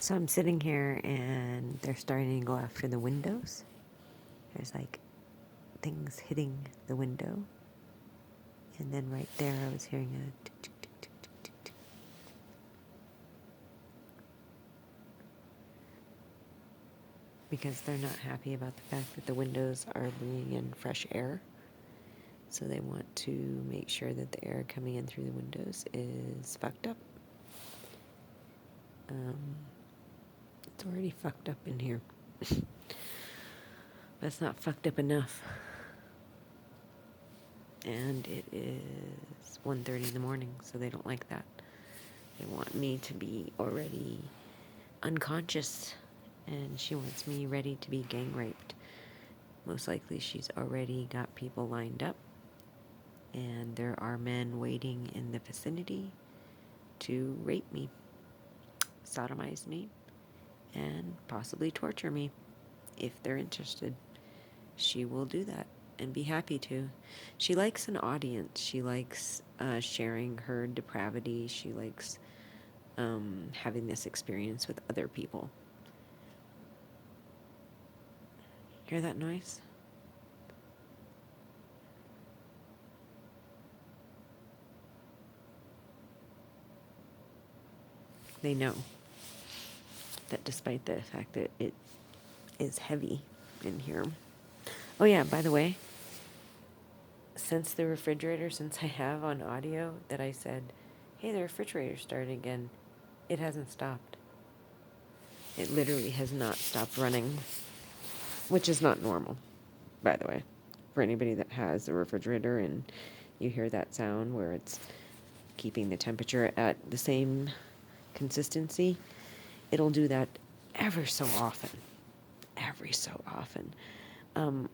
So I'm sitting here and they're starting to go after the windows. There's like things hitting the window. And then right there I was hearing a tick, tick, tick, tick, tick, tick, tick. Because they're not happy about the fact that the windows are bringing in fresh air. So they want to make sure that the air coming in through the windows is fucked up. It's already fucked up in here. But it's not fucked up enough. And it is 1:30 in the morning, so they don't like that. They want me to be already unconscious, and she wants me ready to be gang raped. Most likely she's already got people lined up, and there are men waiting in the vicinity to rape me, sodomize me, and possibly torture me if they're interested. She will do that and be happy to. She likes an audience. She likes sharing her depravity. She likes having this experience with other people. Hear that noise? They know that despite the fact that it is heavy in here. Oh yeah, by the way, since I have on audio that I said, hey, the refrigerator started again, it hasn't stopped. It literally has not stopped running, which is not normal, by the way. For anybody that has a refrigerator and you hear that sound where it's keeping the temperature at the same consistency, it'll do that ever so often. Every so often.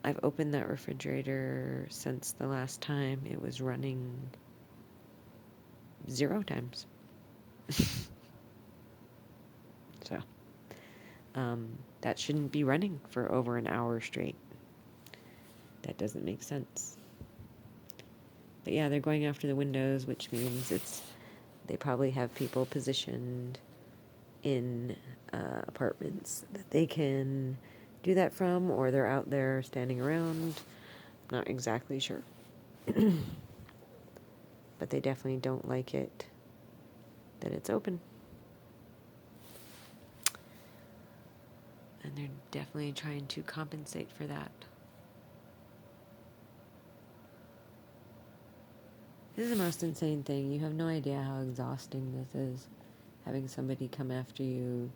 I've opened that refrigerator since the last time it was running 0 times. So, that shouldn't be running for over an hour straight. That doesn't make sense. But yeah, they're going after the windows, which means they probably have people positioned in apartments that they can do that from, or they're out there standing around. Not exactly sure. But they definitely don't like it that it's open. And they're definitely trying to compensate for that. This is the most insane thing. You have no idea how exhausting this is. Having somebody come after you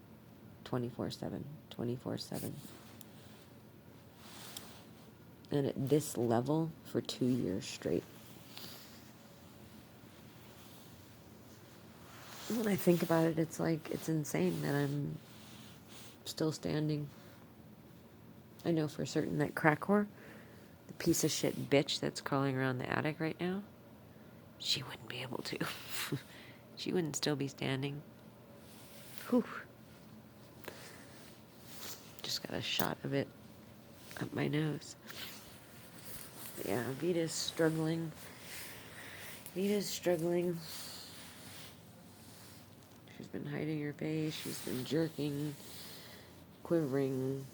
24/7, 24/7. And at this level for 2 years straight. When I think about it, it's like, it's insane that I'm still standing. I know for certain that crack whore, the piece of shit bitch that's crawling around the attic right now, she wouldn't be able to. She wouldn't still be standing. Whew. Just got a shot of it up my nose. But yeah, Vita's struggling. She's been hiding her face. She's been jerking, quivering.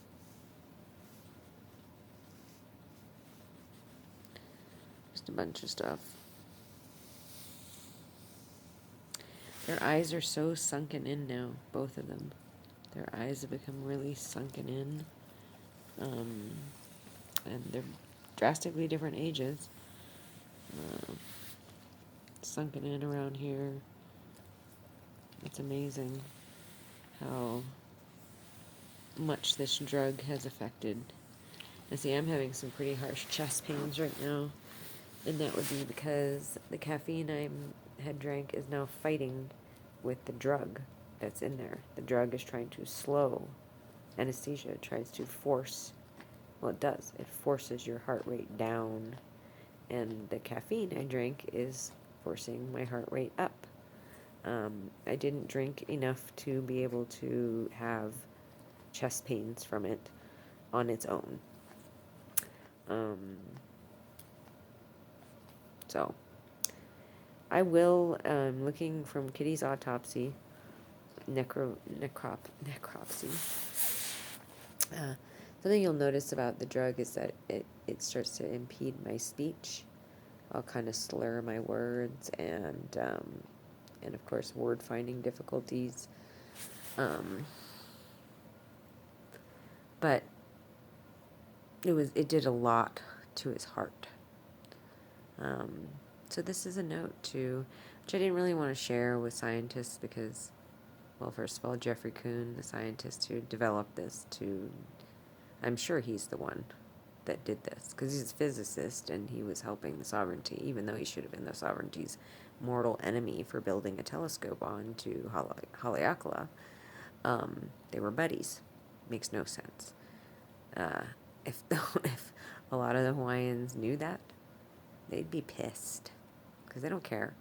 Just a bunch of stuff. Their eyes are so sunken in now, both of them. Their eyes have become really sunken in. And they're drastically different ages. Sunken in around here. It's amazing how much this drug has affected. I see I'm having some pretty harsh chest pains right now, and that would be because the caffeine I had drank is now fighting with the drug that's in there. The drug is trying to slow anesthesia. It tries to force, well, it does. It forces your heart rate down, and the caffeine I drank is forcing my heart rate up. I didn't drink enough to be able to have chest pains from it on its own. So I will, looking from Kitty's autopsy, necropsy. Something you'll notice about the drug is that it starts to impede my speech. I'll kind of slur my words and of course word finding difficulties. But it did a lot to his heart. So this is a note which I didn't really want to share with scientists because, well, first of all, Jeffrey Kuhn, the scientist who developed this, I'm sure he's the one that did this because he's a physicist and he was helping the Sovereignty, even though he should have been the Sovereignty's mortal enemy for building a telescope on to Haleakala. They were buddies. Makes no sense. If if a lot of the Hawaiians knew that, they'd be pissed because they don't care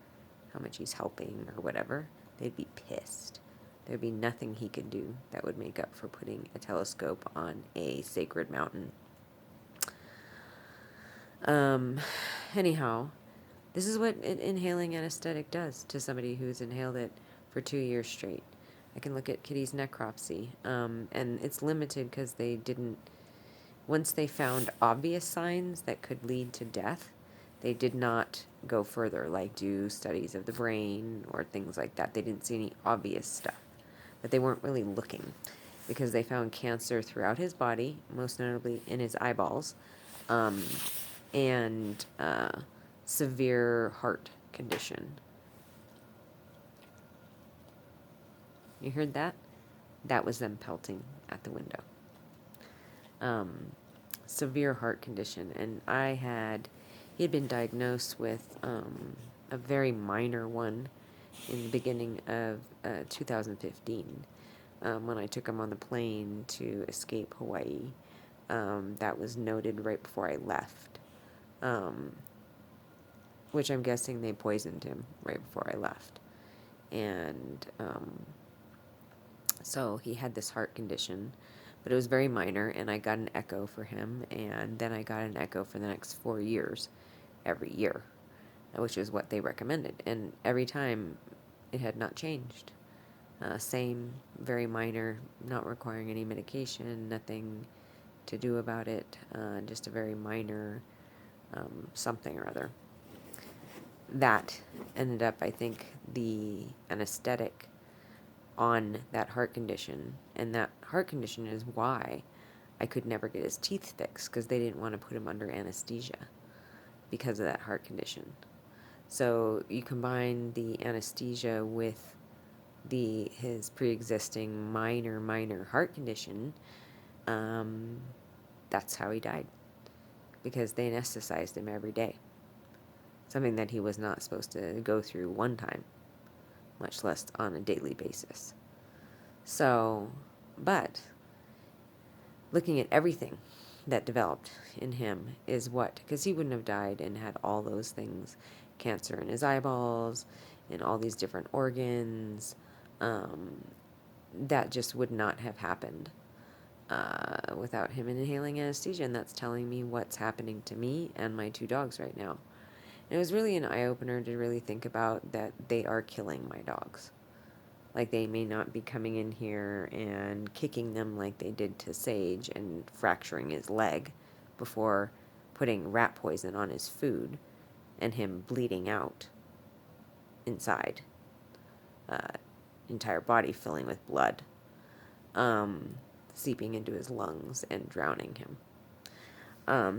how much he's helping or whatever. They'd be pissed. There'd be nothing he could do that would make up for putting a telescope on a sacred mountain. Anyhow, this is what inhaling anesthetic does to somebody who's inhaled it for 2 years straight. I can look at Kitty's necropsy, and it's limited because they didn't, once they found obvious signs that could lead to death, they did not go further, like do studies of the brain or things like that. They didn't see any obvious stuff, but they weren't really looking because they found cancer throughout his body, most notably in his eyeballs, and severe heart condition. You heard that? That was them pelting at the window. Severe heart condition, and he had been diagnosed with a very minor one in the beginning of 2015 when I took him on the plane to escape Hawaii. That was noted right before I left, which I'm guessing they poisoned him right before I left. And so he had this heart condition, but it was very minor, and I got an echo for him, and then I got an echo for the next 4 years, every year, which is what they recommended. And every time it had not changed. Same, very minor, not requiring any medication, nothing to do about it, just a very minor something or other. That ended up, I think, the anesthetic on that heart condition, and that heart condition is why I could never get his teeth fixed, because they didn't want to put him under anesthesia because of that heart condition. So you combine the anesthesia with his pre-existing minor heart condition, that's how he died, because they anesthetized him every day, something that he was not supposed to go through one time, much less on a daily basis. So, but looking at everything that developed in him is what, because he wouldn't have died and had all those things, cancer in his eyeballs and all these different organs, that just would not have happened without him inhaling anesthesia. And that's telling me what's happening to me and my 2 dogs right now. And it was really an eye-opener to really think about that they are killing my dogs. Like, they may not be coming in here and kicking them like they did to Sage and fracturing his leg before putting rat poison on his food and him bleeding out inside, entire body filling with blood, seeping into his lungs and drowning him.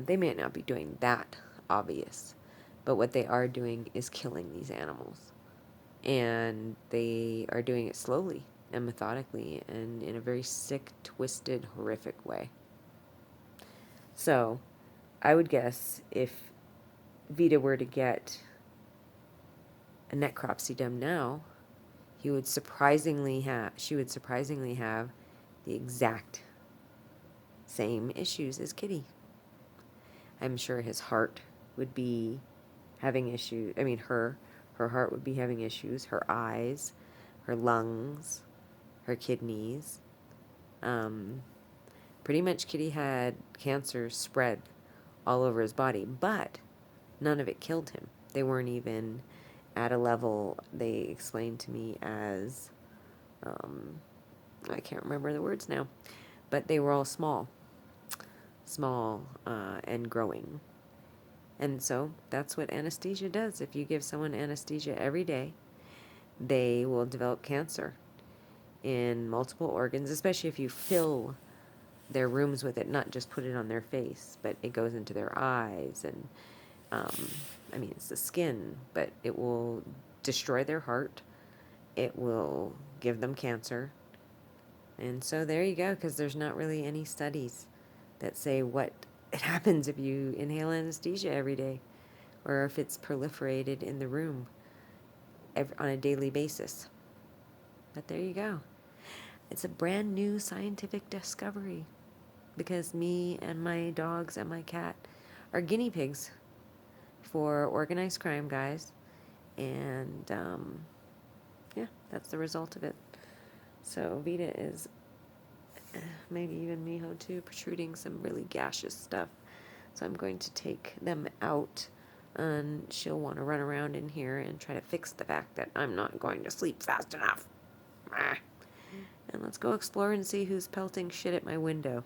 They may not be doing that obvious, but what they are doing is killing these animals. And they are doing it slowly and methodically and in a very sick, twisted, horrific way. So I would guess if Vita were to get a necropsy done now, she would surprisingly have the exact same issues as Kitty. I'm sure his heart would be having issues. I mean, her heart would be having issues, her eyes, her lungs, her kidneys. Pretty much Kitty had cancer spread all over his body, but none of it killed him. They weren't even at a level they explained to me as I can't remember the words now, but they were all small, and growing. And so that's what anesthesia does. If you give someone anesthesia every day, they will develop cancer in multiple organs, especially if you fill their rooms with it, not just put it on their face, but it goes into their eyes and, I mean, it's the skin, but it will destroy their heart. It will give them cancer. And so there you go, because there's not really any studies that say what it happens if you inhale anesthesia every day or if it's proliferated in the room on a daily basis. But there you go. It's a brand new scientific discovery because me and my dogs and my cat are guinea pigs for organized crime, guys. And yeah, that's the result of it. So Vita is, maybe even Miho too, protruding some really gaseous stuff. So I'm going to take them out, and she'll want to run around in here and try to fix the fact that I'm not going to sleep fast enough. And let's go explore and see who's pelting shit at my window.